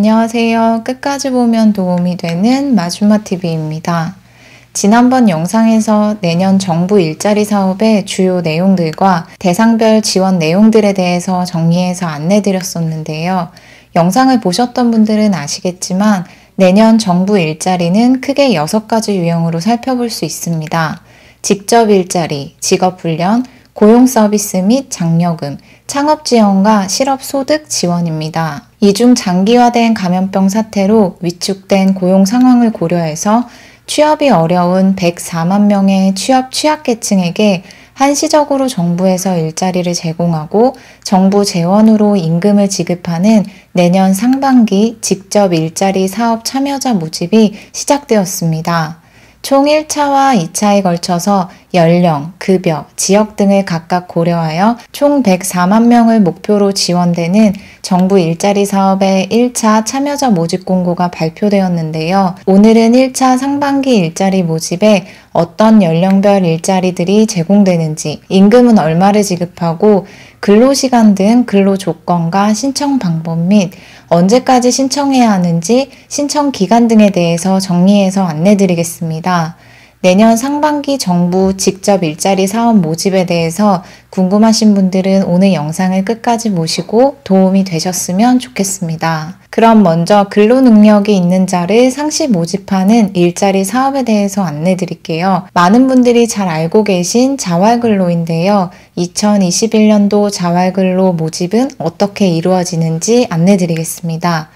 안녕하세요. 끝까지 보면 도움이 되는 마주마TV입니다. 지난번 영상에서 내년 정부 일자리 사업의 주요 내용들과 대상별 지원 내용들에 대해서 정리해서 안내드렸었는데요. 영상을 보셨던 분들은 아시겠지만 내년 정부 일자리는 크게 6가지 유형으로 살펴볼 수 있습니다. 직접 일자리, 직업훈련, 고용 서비스 및 장려금, 창업 지원과 실업 소득 지원입니다. 이 중 장기화된 감염병 사태로 위축된 고용 상황을 고려해서 취업이 어려운 104만 명의 취약계층에게 한시적으로 정부에서 일자리를 제공하고 정부 재원으로 임금을 지급하는 내년 상반기 직접 일자리 사업 참여자 모집이 시작되었습니다. 총 1차와 2차에 걸쳐서 연령, 급여, 지역 등을 각각 고려하여 총 104만 명을 목표로 지원되는 정부 일자리 사업의 1차 참여자 모집 공고가 발표되었는데요. 오늘은 1차 상반기 일자리 모집에 어떤 연령별 일자리들이 제공되는지, 임금은 얼마를 지급하고 근로시간 등 근로조건과 신청 방법 및 언제까지 신청해야 하는지 신청 기간 등에 대해서 정리해서 안내드리겠습니다. 내년 상반기 정부 직접 일자리 사업 모집에 대해서 궁금하신 분들은 오늘 영상을 끝까지 보시고 도움이 되셨으면 좋겠습니다. 그럼 먼저 근로 능력이 있는 자를 상시 모집하는 일자리 사업에 대해서 안내드릴게요. 많은 분들이 잘 알고 계신 자활근로인데요. 2021년도 자활근로 모집은 어떻게 이루어지는지 안내드리겠습니다.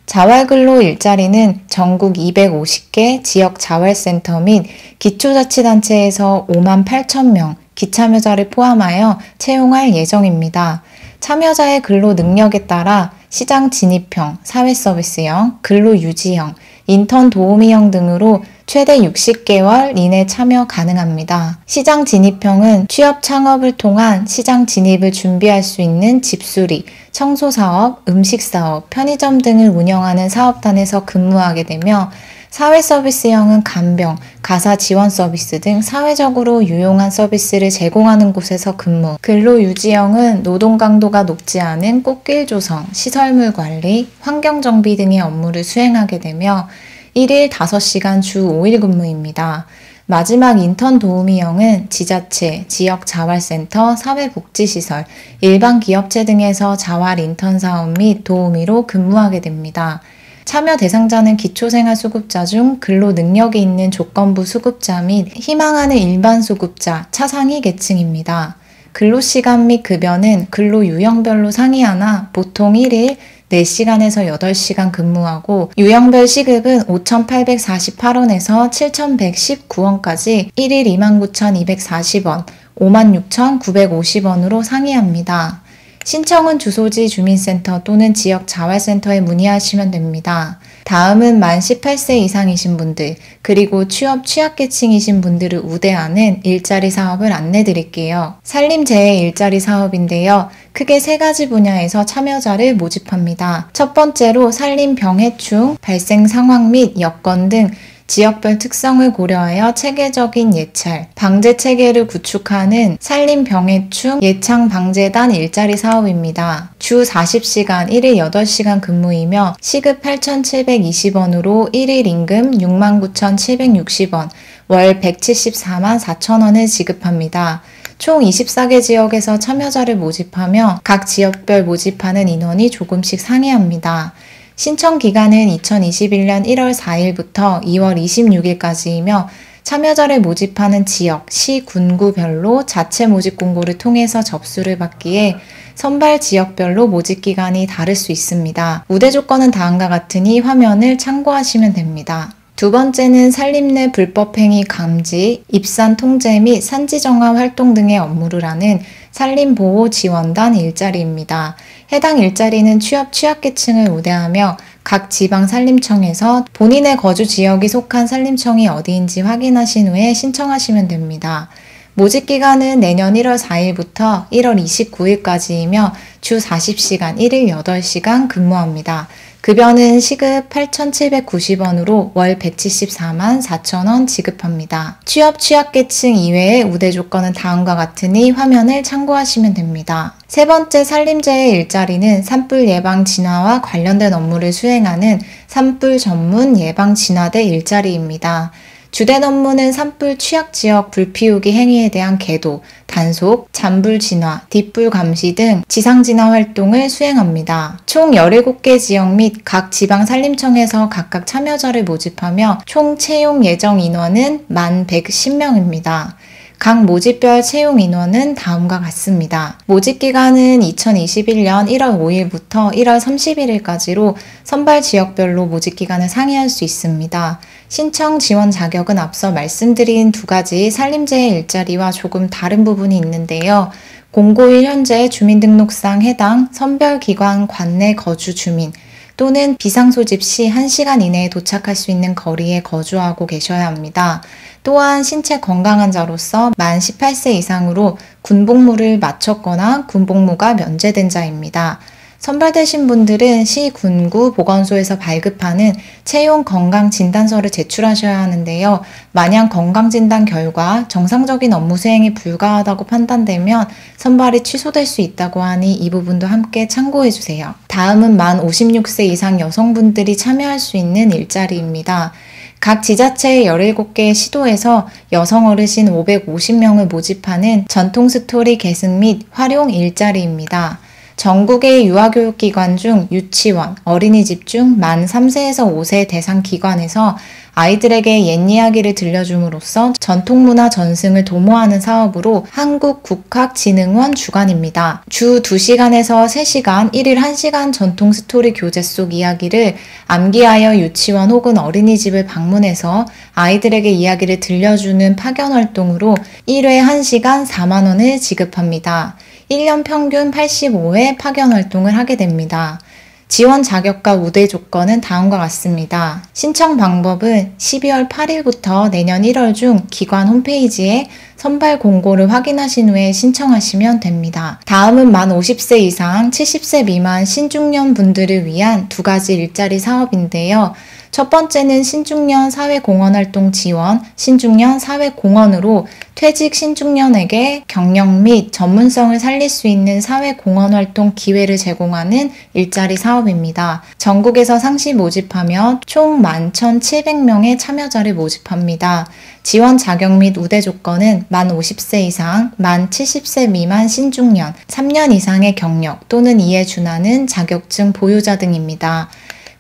자활근로 일자리는 전국 250개 지역 자활센터 및 기초자치단체에서 5만 8천 명 기참여자를 포함하여 채용할 예정입니다. 참여자의 근로 능력에 따라 시장 진입형, 사회서비스형, 근로유지형, 인턴 도우미형 등으로 최대 60개월 이내 참여 가능합니다. 시장 진입형은 취업 창업을 통한 시장 진입을 준비할 수 있는 집수리, 청소사업, 음식사업, 편의점 등을 운영하는 사업단에서 근무하게 되며 사회서비스형은 간병, 가사 지원 서비스 등 사회적으로 유용한 서비스를 제공하는 곳에서 근무. 근로유지형은 노동 강도가 높지 않은 꽃길 조성, 시설물 관리, 환경 정비 등의 업무를 수행하게 되며 1일 5시간 주 5일 근무입니다. 마지막 인턴 도우미형은 지자체, 지역 자활센터, 사회복지시설, 일반 기업체 등에서 자활 인턴 사업 및 도우미로 근무하게 됩니다. 참여 대상자는 기초생활수급자 중 근로 능력이 있는 조건부 수급자 및 희망하는 일반 수급자, 차상위 계층입니다. 근로시간 및 급여는 근로 유형별로 상이하나 보통 1일 4시간에서 8시간 근무하고 유형별 시급은 5,848원에서 7,119원까지 1일 29,240원, 56,950원으로 상이합니다. 신청은 주소지 주민센터 또는 지역 자활센터에 문의하시면 됩니다. 다음은 만 18세 이상이신 분들, 그리고 취약계층이신 분들을 우대하는 일자리 사업을 안내드릴게요. 산림재해 일자리 사업인데요. 크게 3가지 분야에서 참여자를 모집합니다. 첫 번째로 산림병해충, 발생 상황 및 여건 등 지역별 특성을 고려하여 체계적인 예찰, 방제 체계를 구축하는 산림병해충 예창방재단 일자리 사업입니다. 주 40시간 1일 8시간 근무이며 시급 8,720원으로 1일 임금 69,760원, 월 174만 4천원을 지급합니다. 총 24개 지역에서 참여자를 모집하며 각 지역별 모집하는 인원이 조금씩 상이합니다. 신청 기간은 2021년 1월 4일부터 2월 26일까지이며 참여자를 모집하는 지역, 시, 군구별로 자체 모집 공고를 통해서 접수를 받기에 선발 지역별로 모집 기간이 다를 수 있습니다. 우대 조건은 다음과 같으니 화면을 참고하시면 됩니다. 두 번째는 산림 내 불법행위 감지, 입산 통제 및 산지 정화 활동 등의 업무를 하는 산림보호지원단 일자리입니다. 해당 일자리는 취약계층을 우대하며 각 지방 산림청에서 본인의 거주 지역이 속한 산림청이 어디인지 확인하신 후에 신청하시면 됩니다. 모집 기간은 내년 1월 4일부터 1월 29일까지이며 주 40시간 1일 8시간 근무합니다. 급여는 시급 8,790원으로 월 174만 4천원 지급합니다. 취약계층 이외의 우대 조건은 다음과 같으니 화면을 참고하시면 됩니다. 세 번째 산림재해 일자리는 산불 예방 진화와 관련된 업무를 수행하는 산불 전문 예방 진화대 일자리입니다. 주된 업무는 산불 취약지역 불피우기 행위에 대한 계도, 단속, 잔불 진화, 뒷불 감시 등 지상진화 활동을 수행합니다. 총 17개 지역 및 각 지방산림청에서 각각 참여자를 모집하며 총 채용 예정 인원은 11,110명입니다. 각 모집별 채용 인원은 다음과 같습니다. 모집 기간은 2021년 1월 5일부터 1월 31일까지로 선발 지역별로 모집 기간을 상의할 수 있습니다. 신청 지원 자격은 앞서 말씀드린 두 가지 산림재해 일자리와 조금 다른 부분이 있는데요. 공고일 현재 주민등록상 해당 선별기관 관내 거주 주민 또는 비상소집 시 1시간 이내에 도착할 수 있는 거리에 거주하고 계셔야 합니다. 또한 신체 건강한 자로서 만 18세 이상으로 군복무를 마쳤거나 군복무가 면제된 자입니다. 선발되신 분들은 시 군구 보건소에서 발급하는 채용 건강진단서를 제출하셔야 하는데요. 만약 건강진단 결과 정상적인 업무 수행이 불가하다고 판단되면 선발이 취소될 수 있다고 하니 이 부분도 함께 참고해 주세요. 다음은 만 56세 이상 여성분들이 참여할 수 있는 일자리입니다. 각 지자체의 17개의 시도에서 여성 어르신 550명을 모집하는 전통 스토리 계승 및 활용 일자리입니다. 전국의 유아교육기관 중 유치원, 어린이집 중 만 3세에서 5세 대상 기관에서 아이들에게 옛 이야기를 들려줌으로써 전통문화 전승을 도모하는 사업으로 한국국학진흥원 주관입니다. 주 2시간에서 3시간, 1일 1시간 전통 스토리 교재 속 이야기를 암기하여 유치원 혹은 어린이집을 방문해서 아이들에게 이야기를 들려주는 파견 활동으로 1회 1시간 4만 원을 지급합니다. 1년 평균 85회 파견 활동을 하게 됩니다. 지원 자격과 우대 조건은 다음과 같습니다. 신청 방법은 12월 8일부터 내년 1월 중 기관 홈페이지에 선발 공고를 확인하신 후에 신청하시면 됩니다. 다음은 만 50세 이상 70세 미만 신중년 분들을 위한 두 가지 일자리 사업인데요. 첫 번째는 신중년 사회공헌활동 지원, 신중년 사회공헌으로 퇴직 신중년에게 경력 및 전문성을 살릴 수 있는 사회공헌활동 기회를 제공하는 일자리 사업입니다. 전국에서 상시 모집하며 총 11,700명의 참여자를 모집합니다. 지원 자격 및 우대 조건은 만 50세 이상, 만 70세 미만 신중년, 3년 이상의 경력 또는 이에 준하는 자격증 보유자 등입니다.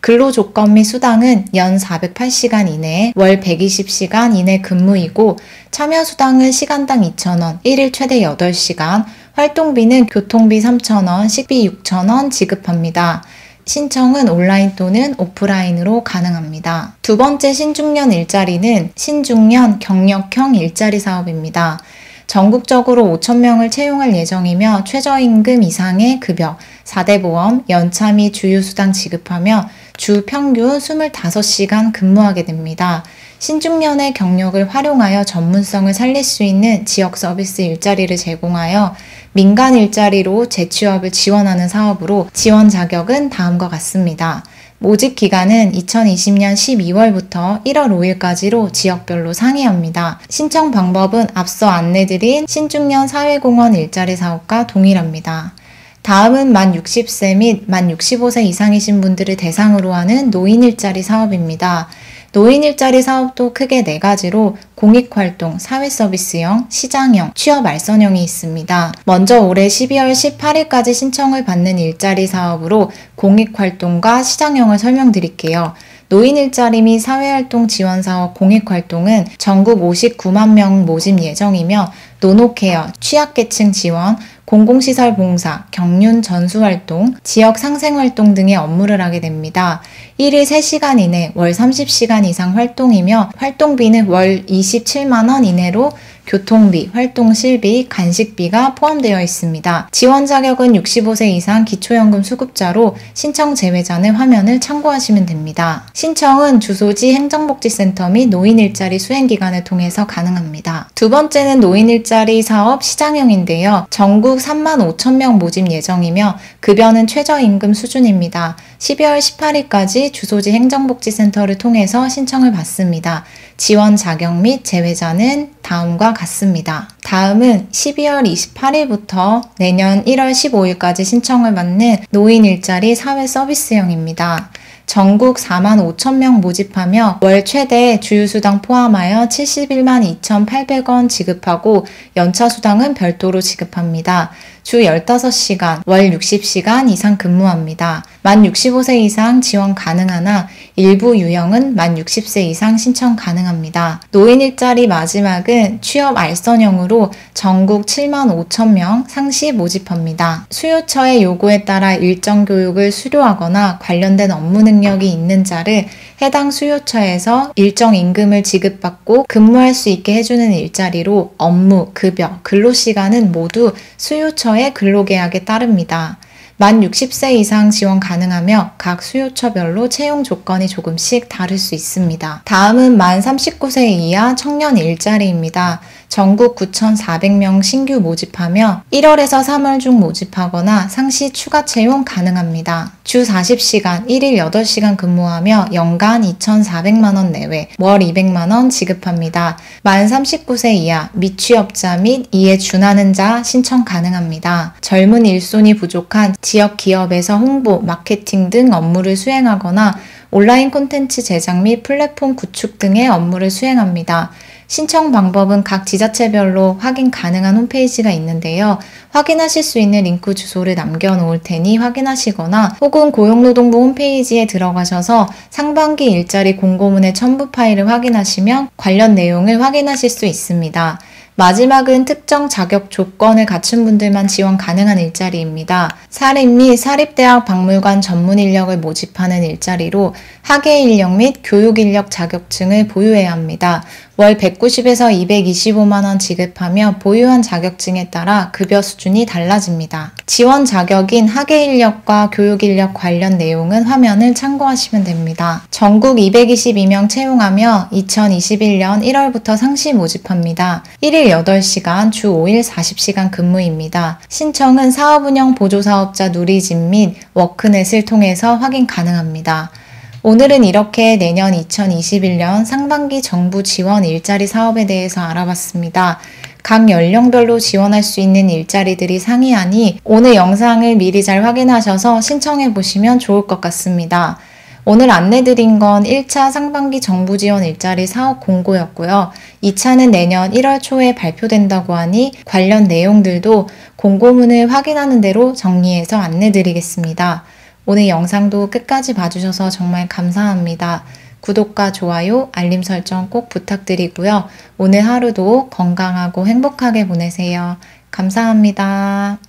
근로조건 및 수당은 연 408시간 이내, 월 120시간 이내 근무이고 참여수당은 시간당 2,000원, 1일 최대 8시간, 활동비는 교통비 3,000원, 식비 6,000원 지급합니다. 신청은 온라인 또는 오프라인으로 가능합니다. 두 번째 신중년 일자리는 신중년 경력형 일자리 사업입니다. 전국적으로 5,000명을 채용할 예정이며 최저임금 이상의 급여, 4대 보험, 연차 및 주휴수당 지급하며 주 평균 25시간 근무하게 됩니다. 신중년의 경력을 활용하여 전문성을 살릴 수 있는 지역 서비스 일자리를 제공하여 민간 일자리로 재취업을 지원하는 사업으로 지원 자격은 다음과 같습니다. 모집 기간은 2020년 12월부터 1월 5일까지로 지역별로 상이합니다. 신청 방법은 앞서 안내드린 신중년 사회공헌 일자리 사업과 동일합니다. 다음은 만 60세 및 만 65세 이상이신 분들을 대상으로 하는 노인 일자리 사업입니다. 노인 일자리 사업도 크게 4가지로 공익활동, 사회서비스형, 시장형, 취업 알선형이 있습니다. 먼저 올해 12월 18일까지 신청을 받는 일자리 사업으로 공익활동과 시장형을 설명드릴게요. 노인 일자리 및 사회활동 지원사업 공익활동은 전국 59만 명 모집 예정이며 노노케어, 취약계층 지원, 공공시설 봉사, 경륜 전수활동, 지역 상생활동 등의 업무를 하게 됩니다. 1일 3시간 이내, 월 30시간 이상 활동이며 활동비는 월 27만 원 이내로 교통비, 활동실비, 간식비가 포함되어 있습니다. 지원 자격은 65세 이상 기초연금 수급자로 신청 제외자는 화면을 참고하시면 됩니다. 신청은 주소지 행정복지센터 및 노인일자리 수행기관을 통해서 가능합니다. 두 번째는 노인일자리 사업 시장형인데요. 전국 3만 5천 명 모집 예정이며 급여는 최저임금 수준입니다. 12월 18일까지 주소지 행정복지센터를 통해서 신청을 받습니다. 지원 자격 및 제외자는 다음과 같습니다. 다음은 12월 28일부터 내년 1월 15일까지 신청을 받는 노인 일자리 사회 서비스형입니다. 전국 45,000명 모집하며 월 최대 주휴수당 포함하여 71만 2,800원 지급하고 연차수당은 별도로 지급합니다. 주 15시간, 월 60시간 이상 근무합니다. 만 65세 이상 지원 가능하나 일부 유형은 만 60세 이상 신청 가능합니다. 노인 일자리 마지막은 취업 알선형으로 전국 7만 5천명 상시 모집합니다. 수요처의 요구에 따라 일정 교육을 수료하거나 관련된 업무 능력이 있는 자를 해당 수요처에서 일정 임금을 지급받고 근무할 수 있게 해주는 일자리로 업무, 급여, 근로시간은 모두 수요처의 근로계약에 따릅니다. 만 60세 이상 지원 가능하며 각 수요처별로 채용 조건이 조금씩 다를 수 있습니다. 다음은 만 39세 이하 청년 일자리입니다. 전국 9,400명 신규 모집하며 1월에서 3월 중 모집하거나 상시 추가 채용 가능합니다. 주 40시간, 1일 8시간 근무하며 연간 2,400만원 내외, 월 200만원 지급합니다. 만 39세 이하, 미취업자 및 이에 준하는 자 신청 가능합니다. 젊은 일손이 부족한 지역 기업에서 홍보, 마케팅 등 업무를 수행하거나 온라인 콘텐츠 제작 및 플랫폼 구축 등의 업무를 수행합니다. 신청 방법은 각 지자체별로 확인 가능한 홈페이지가 있는데요. 확인하실 수 있는 링크 주소를 남겨놓을 테니 확인하시거나 혹은 고용노동부 홈페이지에 들어가셔서 상반기 일자리 공고문의 첨부 파일을 확인하시면 관련 내용을 확인하실 수 있습니다. 마지막은 특정 자격 조건을 갖춘 분들만 지원 가능한 일자리입니다. 사립 및 사립대학 박물관 전문 인력을 모집하는 일자리로 학예 인력 및 교육 인력 자격증을 보유해야 합니다. 월 190에서 225만원 지급하며 보유한 자격증에 따라 급여 수준이 달라집니다. 지원 자격인 학예 인력과 교육 인력 관련 내용은 화면을 참고하시면 됩니다. 전국 222명 채용하며 2021년 1월부터 상시 모집합니다. 1일 8시간, 주 5일 40시간 근무입니다. 신청은 사업운영 보조사업자 누리집 및 워크넷을 통해서 확인 가능합니다. 오늘은 이렇게 내년 2021년 상반기 정부 지원 일자리 사업에 대해서 알아봤습니다. 각 연령별로 지원할 수 있는 일자리들이 상이하니 오늘 영상을 미리 잘 확인하셔서 신청해 보시면 좋을 것 같습니다. 오늘 안내드린 건 1차 상반기 정부 지원 일자리 사업 공고였고요. 2차는 내년 1월 초에 발표된다고 하니 관련 내용들도 공고문을 확인하는 대로 정리해서 안내드리겠습니다. 오늘 영상도 끝까지 봐주셔서 정말 감사합니다. 구독과 좋아요, 알림 설정 꼭 부탁드리고요. 오늘 하루도 건강하고 행복하게 보내세요. 감사합니다.